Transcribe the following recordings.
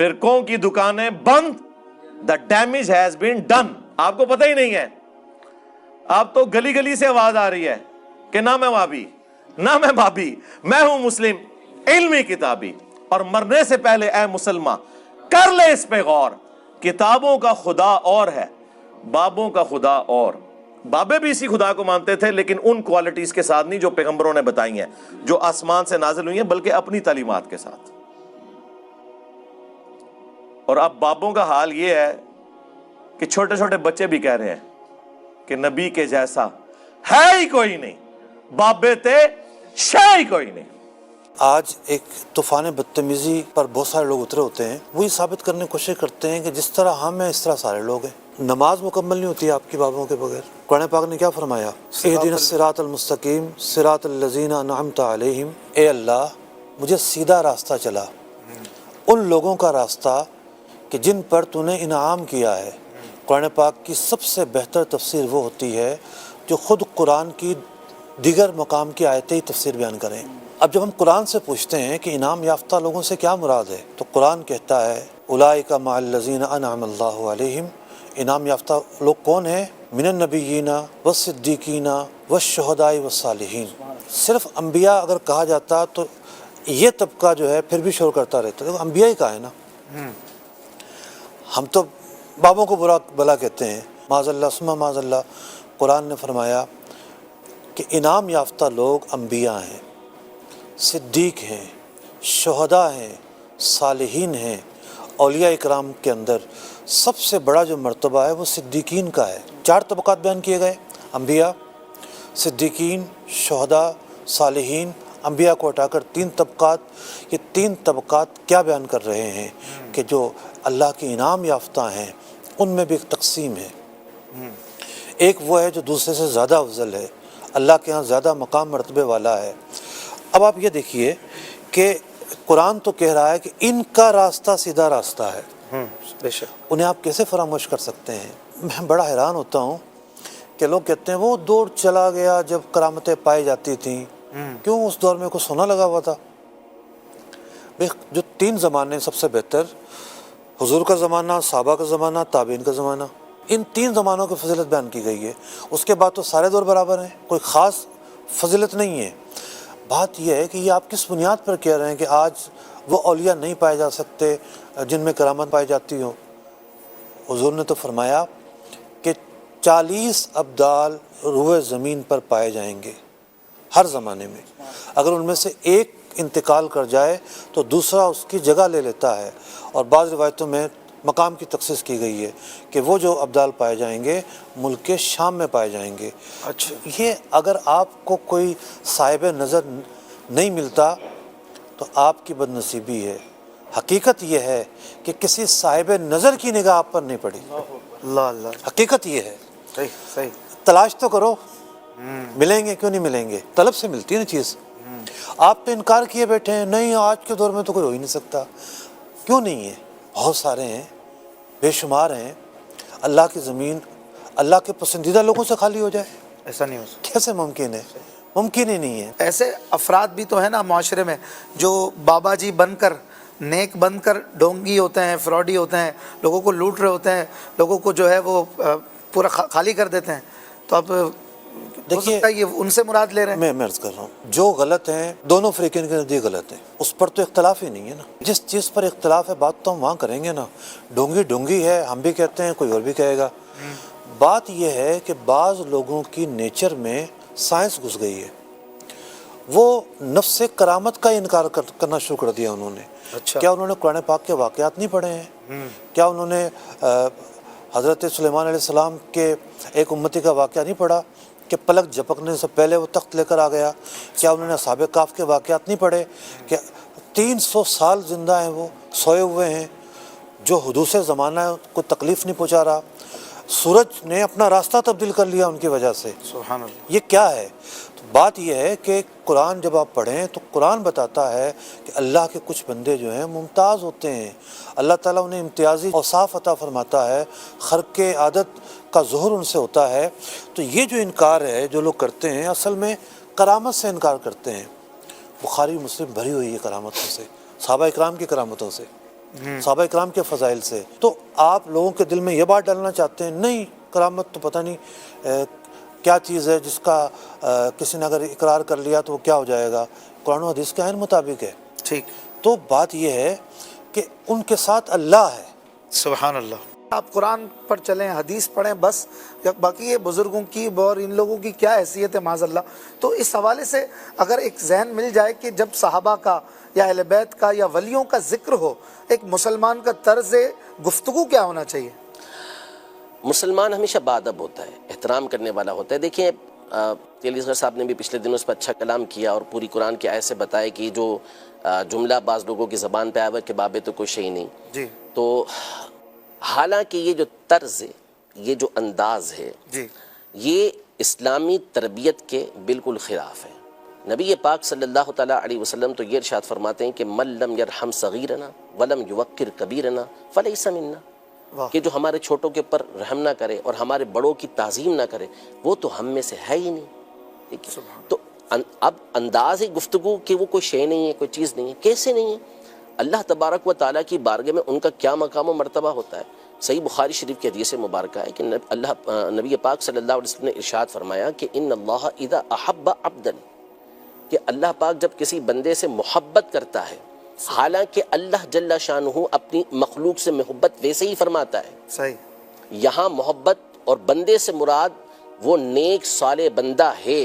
فرقوں کی دکانیں بند, the damage has been done. آپ کو پتہ ہی نہیں ہے, آپ تو گلی گلی سے آواز آ رہی ہے کہ نہ میں وہابی نہ میں بھابی, میں ہوں مسلم علمی کتابی. اور مرنے سے پہلے اے مسلمان کر لے اس پہ غور, کتابوں کا خدا اور ہے, بابوں کا خدا اور. بابے بھی اسی خدا کو مانتے تھے لیکن ان کوالٹیز کے ساتھ نہیں جو پیغمبروں نے بتائی ہیں, جو آسمان سے نازل ہوئی ہیں, بلکہ اپنی تعلیمات کے ساتھ. اور اب بابوں کا حال یہ ہے کہ چھوٹے چھوٹے بچے بھی کہہ رہے ہیں کہ نبی کے جیسا ہے ہی کوئی نہیں, بابے تے شے ہی کوئی نہیں. آج ایک طوفان بدتمیزی پر بہت سارے لوگ اترے ہوتے ہیں, وہی ثابت کرنے کی کوشش کرتے ہیں کہ جس طرح ہم ہیں اس طرح سارے لوگ ہیں. نماز مکمل نہیں ہوتی آپ کی بابوں کے بغیر. قرآن پاک نے کیا فرمایا؟ اہدنا الصراط المستقیم صراط الذین انعمت علیہم, اے اللہ مجھے سیدھا راستہ چلا, ان لوگوں کا راستہ کہ جن پر تو نے انعام کیا ہے. قرآن پاک کی سب سے بہتر تفسیر وہ ہوتی ہے جو خود قرآن کی دیگر مقام کی آیتیں ہی تفسیر بیان کریں. اب جب ہم قرآن سے پوچھتے ہیں کہ انعام یافتہ لوگوں سے کیا مراد ہے, تو قرآن کہتا ہے اولئک مع الذین انعم اللہ علیہم. انعام یافتہ لوگ کون ہیں؟ من النبیین والصدیقین والشہداء والصالحین. صرف انبیاء اگر کہا جاتا تو یہ طبقہ جو ہے پھر بھی شور کرتا رہتا. دیکھو انبیاء ہی کہا ہے نا, ہم تو بابوں کو برا بلا کہتے ہیں, معاذ اللہ ثم معاذ اللہ. قرآن نے فرمایا کہ انعام یافتہ لوگ انبیاء ہیں, صدیق ہیں, شہداء ہیں, صالحین ہیں. اولیاء اکرام کے اندر سب سے بڑا جو مرتبہ ہے وہ صدیقین کا ہے. 4 طبقات بیان کیے گئے, انبیاء, صدیقین, شہداء, صالحین. انبیاء کو ہٹا کر 3 طبقات. یہ 3 طبقات کیا بیان کر رہے ہیں کہ جو اللہ کے انعام یافتہ ہیں ان میں بھی ایک تقسیم ہے. ایک وہ ہے جو دوسرے سے زیادہ افضل ہے, اللہ کے ہاں زیادہ مقام مرتبے والا ہے. اب آپ یہ دیکھیے کہ قرآن تو کہہ رہا ہے کہ ان کا راستہ سیدھا راستہ ہے. بے شک. انہیں آپ کیسے فراموش کر سکتے ہیں؟ میں بڑا حیران ہوتا ہوں کہ لوگ کہتے ہیں وہ دور چلا گیا جب کرامتیں پائی جاتی تھیں. کیوں, اس دور میں کوئی سونا لگا ہوا تھا؟ جو 3 زمانے سب سے بہتر, حضور کا زمانہ, صحابہ کا زمانہ, تابعین کا زمانہ, ان 3 زمانوں کی فضیلت بیان کی گئی ہے. اس کے بعد تو سارے دور برابر ہیں, کوئی خاص فضیلت نہیں ہے. بات یہ ہے کہ یہ آپ کس بنیاد پر کہہ رہے ہیں کہ آج وہ اولیاء نہیں پائے جا سکتے جن میں کرامت پائی جاتی ہو؟ حضور نے تو فرمایا کہ 40 ابدال روئے زمین پر پائے جائیں گے ہر زمانے میں. اگر ان میں سے ایک انتقال کر جائے تو دوسرا اس کی جگہ لے لیتا ہے. اور بعض روایتوں میں مقام کی تخصیص کی گئی ہے کہ وہ جو ابدال پائے جائیں گے ملک کے شام میں پائے جائیں گے. اچھا, یہ اگر آپ کو کوئی صاحب نظر نہیں ملتا تو آپ کی بد نصیبی ہے. حقیقت یہ ہے کہ کسی صاحب نظر کی نگاہ آپ پر نہیں پڑی. اللہ اللہ, حقیقت یہ ہے. صحیح صحیح. تلاش تو کرو, ملیں گے, کیوں نہیں ملیں گے؟ طلب سے ملتی ہے نا چیز. آپ تو انکار کیے بیٹھے ہیں, نہیں آج کے دور میں تو کوئی ہو ہی نہیں سکتا. کیوں نہیں ہے؟ بہت سارے ہیں, بے شمار ہیں. اللہ کی زمین اللہ کے پسندیدہ لوگوں سے خالی ہو جائے, ایسا نہیں ہو سکتا. کیسے ممکن ہے؟ ممکن ہی نہیں ہے. ایسے افراد بھی تو ہیں نا معاشرے میں جو بابا جی بن کر, نیک بن کر ڈھونگی ہوتے ہیں, فراڈی ہوتے ہیں, لوگوں کو لوٹ رہے ہوتے ہیں, لوگوں کو جو ہے وہ پورا خالی کر دیتے ہیں. تو اب دیکھیے, یہ ان سے مراد لے رہے ہیں. میں عرض کر رہا ہوں جو غلط ہیں دونوں فریقین کے نزدیک غلط ہیں, اس پر تو اختلاف ہی نہیں ہے نا. جس چیز پر اختلاف ہے بات تو ہم وہاں کریں گے نا. ڈھونگی ڈھونگی ہے, ہم بھی کہتے ہیں, کوئی اور بھی کہے گا. بات یہ ہے کہ بعض لوگوں کی نیچر میں سائنس گھس گئی ہے. وہ نفس کرامت کا انکار کرنا شروع کر دیا انہوں نے. اچھا, کیا انہوں نے قرآن پاک کے واقعات نہیں پڑھے ہیں؟ کیا انہوں نے حضرت سلیمان علیہ السلام کے ایک امتی کا واقعہ نہیں پڑھا کہ پلک جھپکنے سے پہلے وہ تخت لے کر آ گیا؟ کیا انہوں نے اصحاب کہف کے واقعات نہیں پڑھے کہ 300 سال زندہ ہیں, وہ سوئے ہوئے ہیں, جو حدوث زمانہ ہے کوئی تکلیف نہیں پہنچا رہا. سورج نے اپنا راستہ تبدیل کر لیا ان کی وجہ سے. سبحان اللہ. یہ کیا ہے؟ تو بات یہ ہے کہ قرآن جب آپ پڑھیں تو قرآن بتاتا ہے کہ اللہ کے کچھ بندے جو ہیں ممتاز ہوتے ہیں. اللہ تعالیٰ انہیں امتیازی اوصاف عطا فرماتا ہے, خرق عادت کا ظہور ان سے ہوتا ہے. تو یہ جو انکار ہے جو لوگ کرتے ہیں اصل میں کرامت سے انکار کرتے ہیں. بخاری مسلم بھری ہوئی ہے کرامتوں سے, صحابہ اکرام کی کرامتوں سے. صحابہ کرام کے فضائل سے، تو آپ لوگوں کے دل میں یہ بات ڈالنا چاہتے ہیں نہیں کرامت تو پتہ نہیں کیا چیز ہے جس کا کسی نے اگر اقرار کر لیا تو وہ کیا ہو جائے گا، قرآن و حدیث کے عین مطابق ہے. ٹھیک. تو بات یہ ہے کہ ان کے ساتھ اللہ ہے. سبحان اللہ. آپ قرآن پر چلیں، حدیث پڑھیں بس، باقی یہ بزرگوں کی اور ان لوگوں کی کیا حیثیت ہے معاذ اللہ. تو اس حوالے سے اگر ایک ذہن مل جائے کہ جب صحابہ کا یا اہل بیت کا یا ولیوں کا ذکر ہو، ایک مسلمان کا طرز گفتگو کیا ہونا چاہیے؟ مسلمان ہمیشہ باادب ہوتا ہے، احترام کرنے والا ہوتا ہے. دیکھیں تیلی اصغر صاحب نے بھی پچھلے دنوں اس پر اچھا کلام کیا اور پوری قرآن کی آیت سے بتایا کہ جو جملہ بعض لوگوں کی زبان پہ آیا ہوا کہ بابے تو کوئی شے نہیں. جی. تو حالانکہ یہ جو طرز ہے، یہ جو انداز ہے، جی. یہ اسلامی تربیت کے بالکل خلاف ہے. نبی پاک صلی اللہ تعالیٰ علیہ وسلم تو یہ ارشاد فرماتے ہیں کہ من لم یرحم صغیرنا ولم یوقر کبیرنا فلیس منا، کہ جو ہمارے چھوٹوں کے اوپر رحم نہ کرے اور ہمارے بڑوں کی تعظیم نہ کرے وہ تو ہم میں سے ہے ہی نہیں. ٹھیک ہے. تو اب انداز گفتگو کہ وہ کوئی شے نہیں ہے، کوئی چیز نہیں ہے، کیسے نہیں ہے؟ اللہ تبارک و تعالیٰ کی بارگاہ میں ان کا کیا مقام و مرتبہ ہوتا ہے. صحیح بخاری شریف کی حدیث مبارکہ ہے کہ نبی پاک صلی اللہ علیہ وسلم نے ارشاد فرمایا کہ ان اللہ اذا احب عبدا، کہ اللہ پاک جب کسی بندے سے محبت کرتا ہے، حالانکہ اللہ جل شانہ اپنی مخلوق سے محبت ویسے ہی فرماتا ہے. صحیح. یہاں محبت اور بندے سے مراد وہ نیک صالح بندہ ہے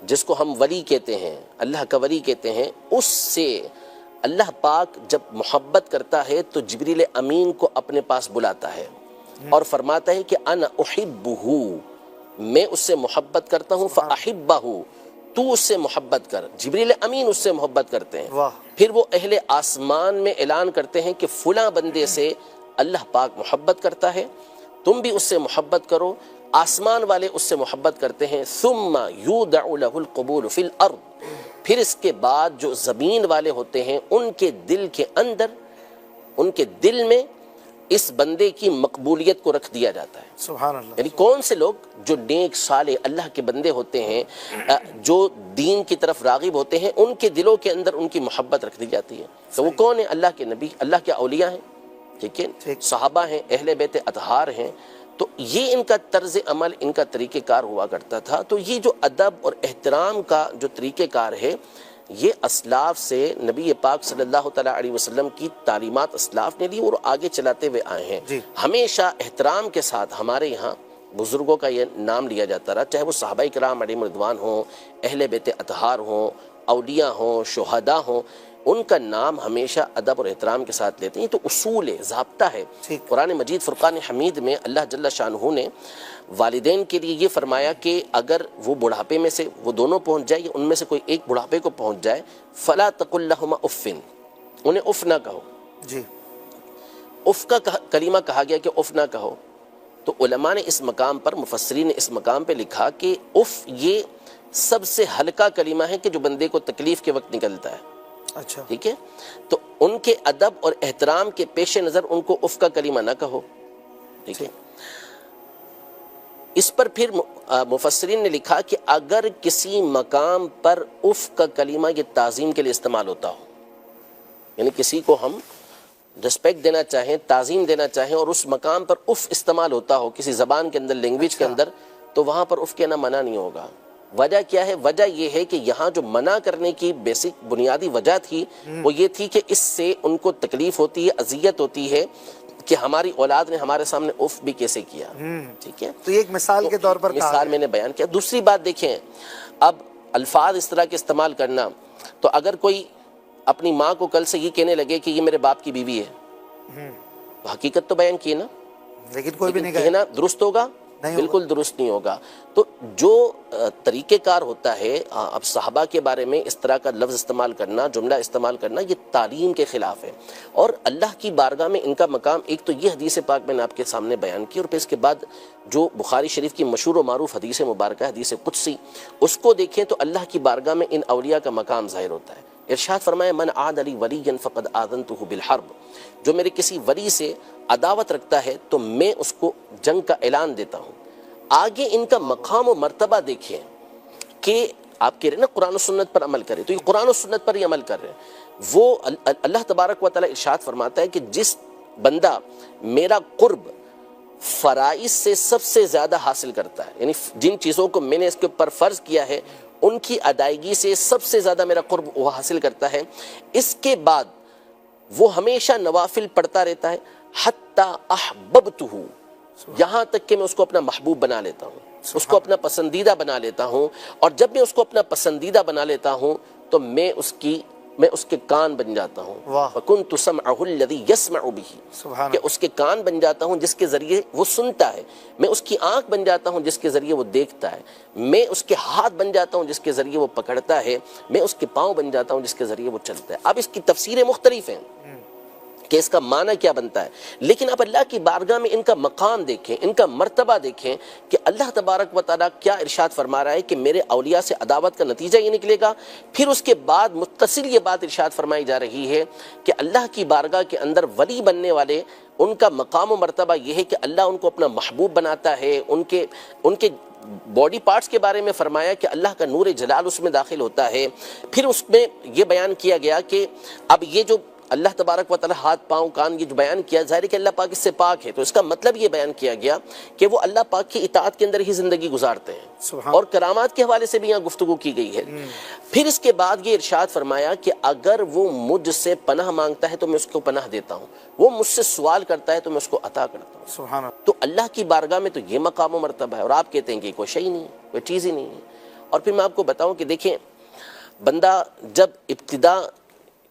جس کو ہم ولی کہتے ہیں، اللہ کا ولی کہتے ہیں. اس سے اللہ پاک جب محبت کرتا ہے تو جبریل امین کو اپنے پاس بلاتا ہے اور فرماتا ہے کہ انا احبہ، میں اس سے محبت کرتا ہوں، فاحبہ، تو اس سے محبت کر. جبریل امین اس سے محبت کرتے ہیں. پھر وہ اہل آسمان میں اعلان کرتے ہیں کہ فلاں بندے سے اللہ پاک محبت کرتا ہے، تم بھی اس سے محبت کرو. آسمان والے اس سے محبت کرتے ہیں. ثم یودع له القبول فی الارض، پھر اس کے بعد جو زمین والے ہوتے ہیں ان کے دل کے اندر، ان کے دل میں اس بندے کی مقبولیت کو رکھ دیا جاتا ہے. سبحان اللہ. یعنی کون سے لوگ جو نیک صالح اللہ کے بندے ہوتے ہیں، جو دین کی طرف راغب ہوتے ہیں، ان کے دلوں کے اندر ان کی محبت رکھ دی جاتی ہے. تو وہ کون ہیں؟ اللہ کے نبی، اللہ کے اولیاء ہیں، ٹھیک ہے، صحابہ ہیں، اہل بیت اطہار ہیں. تو یہ ان کا طرز عمل، ان کا طریقہ کار ہوا کرتا تھا. تو یہ جو ادب اور احترام کا جو طریقہ کار ہے، یہ اسلاف سے نبی پاک صلی اللہ تعالیٰ علیہ وسلم کی تعلیمات اسلاف نے لی اور آگے چلاتے ہوئے آئے ہیں. ہمیشہ احترام کے ساتھ ہمارے یہاں بزرگوں کا یہ نام لیا جاتا رہا، چاہے وہ صحابہ کرام علیہم رضوان ہوں، اہل بیت اطہار ہوں، اولیاء ہوں، شہداء ہوں، ان کا نام ہمیشہ ادب اور احترام کے ساتھ لیتے ہیں. تو اصول ہے، ضابطہ ہے. قرآن مجید فرقان حمید میں اللہ جل شانہ نے والدین کے لیے یہ فرمایا کہ اگر وہ بڑھاپے میں سے وہ دونوں پہنچ جائے یا ان میں سے کوئی ایک بڑھاپے کو پہنچ جائے، فلا تقل لہما اف، انہیں اف نہ کہو. جی. اف کا کلمہ کہا گیا کہ اف نہ کہو. تو علماء نے اس مقام پر، مفسرین نے اس مقام پہ لکھا کہ اف یہ سب سے ہلکا کلمہ ہے کہ جو بندے کو تکلیف کے وقت نکلتا ہے. اچھا. ٹھیک ہے. تو ان کے ادب اور احترام کے پیش نظر ان کو اف کا کلمہ نہ کہو. ٹھیک ہے. اس پر پھر مفسرین نے لکھا کہ اگر کسی مقام پر اف کا کلمہ یہ تعظیم کے لیے استعمال ہوتا ہو، یعنی کسی کو ہم رسپیکٹ دینا چاہیں، تعظیم دینا چاہیں، اور اس مقام پر اف استعمال ہوتا ہو کسی زبان کے اندر، لینگویج کے اندر، تو وہاں پر اف کہنا منع نہیں ہوگا. وجہ کیا ہے؟ وجہ یہ ہے کہ یہاں جو منع کرنے کی بیسک بنیادی وجہ تھی وہ یہ تھی کہ اس سے ان کو تکلیف ہوتی ہے، اذیت ہوتی ہے کہ ہماری اولاد نے ہمارے سامنے اف بھی کیسے کیا. ٹھیک ہے. تو یہ ایک مثال کے طور پر مثال میں نے بیان کیا. دوسری بات دیکھیں، اب الفاظ اس طرح کے استعمال کرنا، تو اگر کوئی اپنی ماں کو کل سے یہ کہنے لگے کہ یہ میرے باپ کی بیوی ہے، تو حقیقت تو بیان کی نا، لیکن کوئی بھی نہیں کہنا درست ہوگا؟ بالکل درست نہیں ہوگا. تو جو طریقہ کار ہوتا ہے، اب صحابہ کے بارے میں اس طرح کا لفظ استعمال کرنا، جملہ استعمال کرنا، یہ تعلیم کے خلاف ہے. اور اللہ کی بارگاہ میں ان کا مقام، ایک تو یہ حدیث پاک میں نے آپ کے سامنے بیان کی، اور پھر اس کے بعد جو بخاری شریف کی مشہور و معروف حدیث مبارکہ، حدیث قدسی، اس کو دیکھیں تو اللہ کی بارگاہ میں ان اولیاء کا مقام ظاہر ہوتا ہے. ارشاد فرمایا من عاد لی ولیا فقد آذنتہ بالحرب، جو میرے کسی ولی سے عداوت رکھتا ہے تو میں اس کو جنگ کا اعلان دیتا ہوں. آگے ان کا مقام و مرتبہ دیکھیں کہ آپ کہہ رہے ہیں نا قرآن و سنت پر عمل کرے، تو یہ قرآن و سنت پر ہی عمل کر رہے ہیں. وہ اللہ تبارک و تعالیٰ ارشاد فرماتا ہے کہ جس بندہ میرا قرب فرائض سے سب سے زیادہ حاصل کرتا ہے، یعنی جن چیزوں کو میں نے اس کے اوپر فرض کیا ہے ان کی ادائیگی سے سب سے زیادہ میرا قرب وہ حاصل کرتا ہے، اس کے بعد وہ ہمیشہ نوافل پڑھتا رہتا ہے، حتی احببتہ، یہاں تک کہ میں اس کو اپنا محبوب بنا لیتا ہوں، اس کو اپنا پسندیدہ بنا لیتا ہوں، اور جب میں اس کو اپنا پسندیدہ بنا لیتا ہوں تو میں اس کے کان بن جاتا ہوں، وَكُنْتُ سَمْعَهُ الَّذِي يَسْمَعُ بِهِ، سبحان کہ اس کے کان بن جاتا ہوں جس کے ذریعے وہ سنتا ہے، میں اس کی آنکھ بن جاتا ہوں جس کے ذریعے وہ دیکھتا ہے، میں اس کے ہاتھ بن جاتا ہوں جس کے ذریعے وہ پکڑتا ہے، میں اس کے پاؤں بن جاتا ہوں جس کے ذریعے وہ چلتا ہے۔ اب اس کی تفسیریں مختلف ہیں کہ اس کا معنی کیا بنتا ہے، لیکن آپ اللہ کی بارگاہ میں ان کا مقام دیکھیں، ان کا مرتبہ دیکھیں کہ اللہ تبارک و تعالیٰ کیا ارشاد فرما رہا ہے کہ میرے اولیاء سے عداوت کا نتیجہ یہ نکلے گا۔ پھر اس کے بعد متصل یہ بات ارشاد فرمائی جا رہی ہے کہ اللہ کی بارگاہ کے اندر ولی بننے والے ان کا مقام و مرتبہ یہ ہے کہ اللہ ان کو اپنا محبوب بناتا ہے، ان کے باڈی پارٹس کے بارے میں فرمایا کہ اللہ کا نور جلال اس میں داخل ہوتا ہے۔ پھر اس میں یہ بیان کیا گیا کہ اب یہ جو اللہ تبارک و تعالیٰ ہاتھ پاؤں کان یہ جو بیان کیا، ظاہر ہے کہ اللہ پاک اس سے پاک ہے، تو اس کا مطلب یہ بیان کیا گیا کہ وہ اللہ پاک کی اطاعت کے اندر ہی زندگی گزارتے ہیں، اور کرامات کے حوالے سے بھی یہاں گفتگو کی گئی ہے۔ پھر اس کے بعد یہ ارشاد فرمایا کہ اگر وہ مجھ سے پناہ مانگتا ہے تو میں اس کو پناہ دیتا ہوں، وہ مجھ سے سوال کرتا ہے تو میں اس کو عطا کرتا ہوں۔ سبحان اللہ۔ تو اللہ کی بارگاہ میں تو یہ مقام و مرتبہ ہے، اور آپ کہتے ہیں کہ کوئی شے ہی نہیں ہے، کوئی چیز ہی نہیں ہے۔ اور پھر میں آپ کو بتاؤں کہ دیکھیں، بندہ جب ابتدا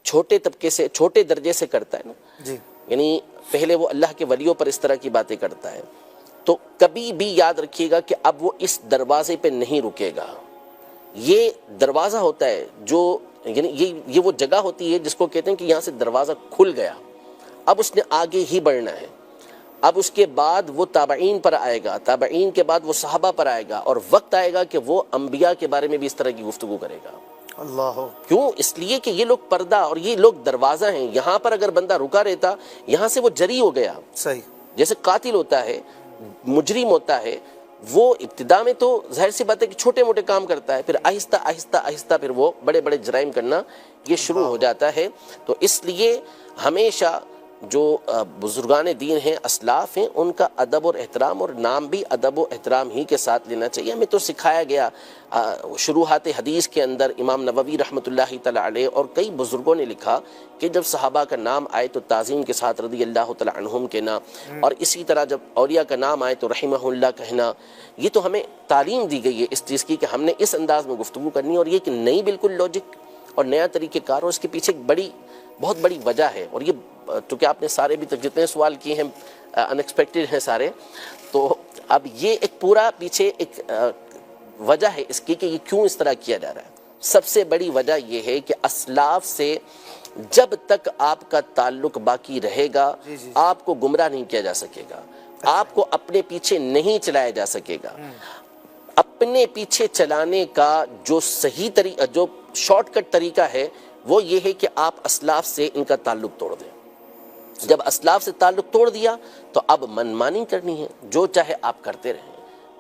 چھوٹے طبقے سے، چھوٹے درجے سے کرتا ہے نا، جی، یعنی پہلے وہ اللہ کے ولیوں پر اس طرح کی باتیں کرتا ہے، تو کبھی بھی یاد رکھیے گا کہ اب وہ اس دروازے پہ نہیں رکے گا۔ یہ دروازہ ہوتا ہے جو، یعنی یہ وہ جگہ ہوتی ہے جس کو کہتے ہیں کہ یہاں سے دروازہ کھل گیا، اب اس نے آگے ہی بڑھنا ہے۔ اب اس کے بعد وہ تابعین پر آئے گا، تابعین کے بعد وہ صحابہ پر آئے گا، اور وقت آئے گا کہ وہ انبیاء کے بارے میں بھی اس طرح کی گفتگو کرے گا۔ اللہ، کیوں؟ اس لیے کہ یہ لوگ پردہ اور یہ لوگ دروازہ ہیں، یہاں پر اگر بندہ رکا رہتا یہاں سے وہ جری ہو گیا۔ صحیح، جیسے قاتل ہوتا ہے، مجرم ہوتا ہے، وہ ابتدا میں تو ظاہر سی بات ہے کہ چھوٹے موٹے کام کرتا ہے، پھر آہستہ آہستہ آہستہ پھر وہ بڑے بڑے جرائم کرنا یہ شروع ہو جاتا ہے۔ تو اس لیے ہمیشہ جو بزرگان دین ہیں، اسلاف ہیں، ان کا ادب اور احترام، اور نام بھی ادب و احترام ہی کے ساتھ لینا چاہیے۔ ہمیں تو سکھایا گیا، شروحات حدیث کے اندر امام نووی رحمۃ اللہ تعالیٰ علیہ اور کئی بزرگوں نے لکھا کہ جب صحابہ کا نام آئے تو تعظیم کے ساتھ رضی اللہ تعالیٰ عنہم کہنا، اور اسی طرح جب اولیاء کا نام آئے تو رحمہ اللہ کہنا۔ یہ تو ہمیں تعلیم دی گئی ہے اس چیز کی کہ ہم نے اس انداز میں گفتگو کرنی ہے، اور یہ کہ نئی بالکل لاجک اور نیا طریقہ کار، اور اس کے پیچھے ایک بہت بڑی وجہ ہے۔ اور یہ چونکہ آپ نے سارے بھی تک جتنے سوال کیے ہیں انیکسپیکٹڈ ہیں سارے، تو اب یہ ایک پورا پیچھے ایک وجہ ہے اس کی کہ یہ کیوں اس طرح کیا جا رہا ہے۔ سب سے بڑی وجہ یہ ہے کہ اسلاف سے جب تک آپ کا تعلق باقی رہے گا آپ کو گمراہ نہیں کیا جا سکے گا، آپ کو اپنے پیچھے نہیں چلایا جا سکے گا۔ اپنے پیچھے چلانے کا جو صحیح طریقہ، جو شارٹ کٹ طریقہ ہے وہ یہ ہے کہ آپ اسلاف سے ان کا تعلق توڑ دیں۔ جب اسلاف سے تعلق توڑ دیا تو اب منمانی کرنی ہے، جو چاہے آپ کرتے رہیں،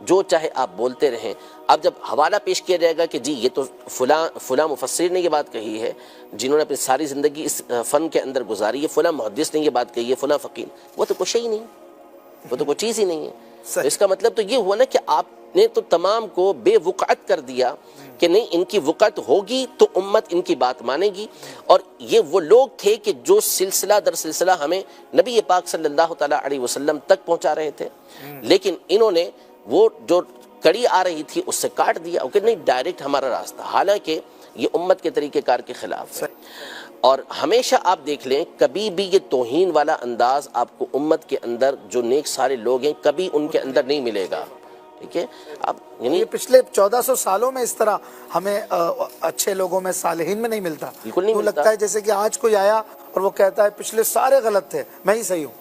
جو چاہے آپ بولتے رہیں۔ اب جب حوالہ پیش کیا جائے گا کہ جی یہ تو فلاں مفسر نے یہ بات کہی ہے، جنہوں نے اپنی ساری زندگی اس فن کے اندر گزاری ہے، فلاں محدث نے یہ بات کہی ہے، فلاں فقیر، وہ تو کچھ ہی نہیں، وہ تو کوئی چیز ہی نہیں ہے۔ تو اس کا مطلب تو یہ ہوا نا کہ آپ نے تو تمام کو بے وقعت کر دیا کہ نہیں، ان کی وقعت ہوگی تو امت ان کی بات مانے گی۔ اور یہ وہ لوگ تھے کہ جو سلسلہ در سلسلہ ہمیں نبی پاک صلی اللہ تعالیٰ علیہ وسلم تک پہنچا رہے تھے، لیکن انہوں نے وہ جو کڑی آ رہی تھی اس سے کاٹ دیا کہ نہیں، ڈائریکٹ ہمارا راستہ، حالانکہ یہ امت کے طریقہ کار کے خلاف ہے۔ اور ہمیشہ آپ دیکھ لیں، کبھی بھی یہ توہین والا انداز آپ کو امت کے اندر جو نیک سارے لوگ ہیں کبھی ان کے اندر نہیں ملے گا، ٹھیک ہے؟ اب یعنی یہ پچھلے 1400 سالوں میں اس طرح ہمیں اچھے لوگوں میں، صالحین میں نہیں ملتا۔ بالکل نہیں تو ملتا۔ لگتا ہے جیسے کہ آج کوئی آیا اور وہ کہتا ہے پچھلے سارے غلط تھے، میں ہی صحیح ہوں۔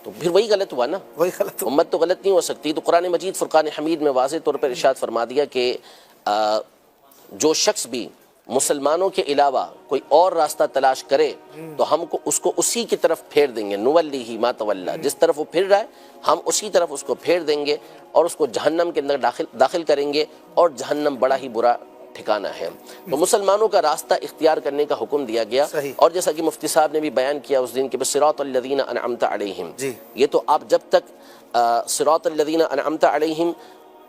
تو پھر وہی غلط ہوا نا، وہی غلط ہوں۔ امت تو غلط نہیں ہو سکتی۔ تو قرآن مجید فرقان حمید میں واضح طور پر ارشاد فرما دیا کہ جو شخص بھی مسلمانوں کے علاوہ کوئی اور راستہ تلاش کرے تو ہم کو اس کو اسی کی طرف پھیر دیں گے، نولیہ ما تولی، جس طرف وہ پھر رہا ہے ہم اسی طرف اس کو پھیر دیں گے اور اس کو جہنم کے اندر داخل کریں گے، اور جہنم بڑا ہی برا ٹھکانہ ہے. تو مسلمانوں کا راستہ اختیار کرنے کا حکم دیا گیا. صحیح. اور جیسا کہ مفتی صاحب نے بھی بیان کیا اس دن کہ صراط الذین انعمت علیہم، جی. یہ تو آپ جب تک صراط الذین انعمت علیہم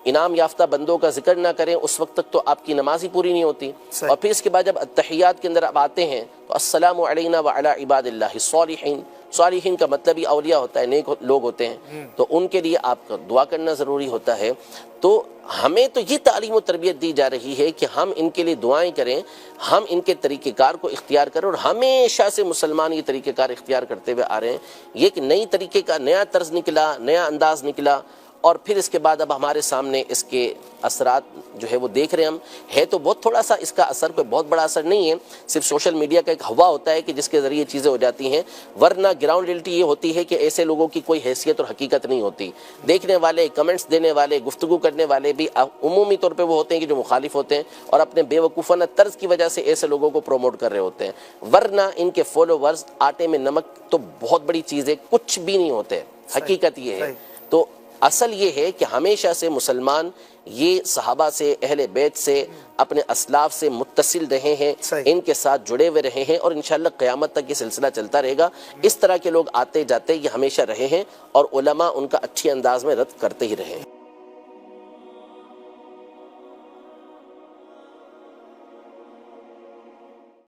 انعام یافتہ بندوں کا ذکر نہ کریں اس وقت تک تو آپ کی نماز ہی پوری نہیں ہوتی. صحیح. اور پھر اس کے بعد جب التحیات کے اندر آپ آتے ہیں تو السلام علینا وعلی عباد اللہ الصالحین، صالحین کا مطلب ہی اولیاء ہوتا ہے، نیک لوگ ہوتے ہیں، تو ان کے لیے آپ کا دعا کرنا ضروری ہوتا ہے. تو ہمیں تو یہ تعلیم و تربیت دی جا رہی ہے کہ ہم ان کے لیے دعائیں کریں، ہم ان کے طریقہ کار کو اختیار کریں، اور ہمیشہ سے مسلمان یہ طریقہ کار اختیار کرتے ہوئے آ رہے ہیں. یہ ایک نئی طریقے کا نیا طرز نکلا، نیا انداز نکلا، اور پھر اس کے بعد اب ہمارے سامنے اس کے اثرات جو ہے وہ دیکھ رہے ہیں ہم. ہے تو بہت تھوڑا سا اس کا اثر، کوئی بہت بڑا اثر نہیں ہے، صرف سوشل میڈیا کا ایک ہوا ہوتا ہے کہ جس کے ذریعے چیزیں ہو جاتی ہیں، ورنہ گراؤنڈ ریئلٹی یہ ہوتی ہے کہ ایسے لوگوں کی کوئی حیثیت اور حقیقت نہیں ہوتی. دیکھنے والے، کمنٹس دینے والے، گفتگو کرنے والے بھی عمومی طور پہ وہ ہوتے ہیں کہ جو مخالف ہوتے ہیں اور اپنے بے وقوفانہ طرز کی وجہ سے ایسے لوگوں کو پروموٹ کر رہے ہوتے ہیں، ورنہ ان کے فالوورز آٹے میں نمک تو بہت بڑی چیز ہے، کچھ بھی نہیں ہوتے. حقیقت یہ ہے. تو اصل یہ ہے کہ ہمیشہ سے مسلمان یہ صحابہ سے، اہل بیت سے، اپنے اسلاف سے متصل رہے ہیں، ان کے ساتھ جڑے ہوئے رہے ہیں، اور انشاءاللہ قیامت تک یہ سلسلہ چلتا رہے گا. اس طرح کے لوگ آتے جاتے یہ ہمیشہ رہے ہیں، اور علماء ان کا اچھی انداز میں رد کرتے ہی رہے ہیں.